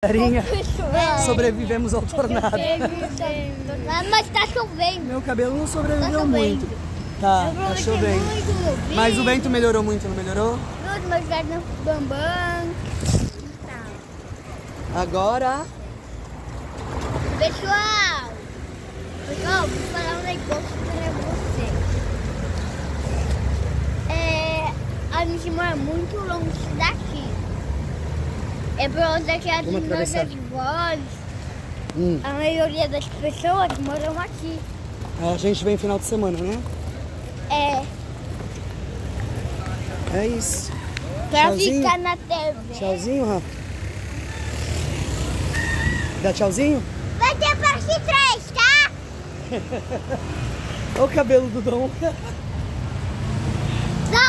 Galerinha, sobrevivemos ao tornado. Mas tá chovendo. Meu cabelo não sobreviveu muito. Tá chovendo. Mas o vento melhorou muito, não melhorou? Meus gatos bambam. Agora... Pessoal, vou falar um negócio pra vocês. A gente mora muito longe daqui. É por causa que as meus avós, a maioria das pessoas moram aqui. A gente vem final de semana, né? É isso. Pra Tchauzinho. ficar na TV. Tchauzinho, Rafa. Dá tchauzinho? Vai ter parte 3, tá? Olha o cabelo do Dom.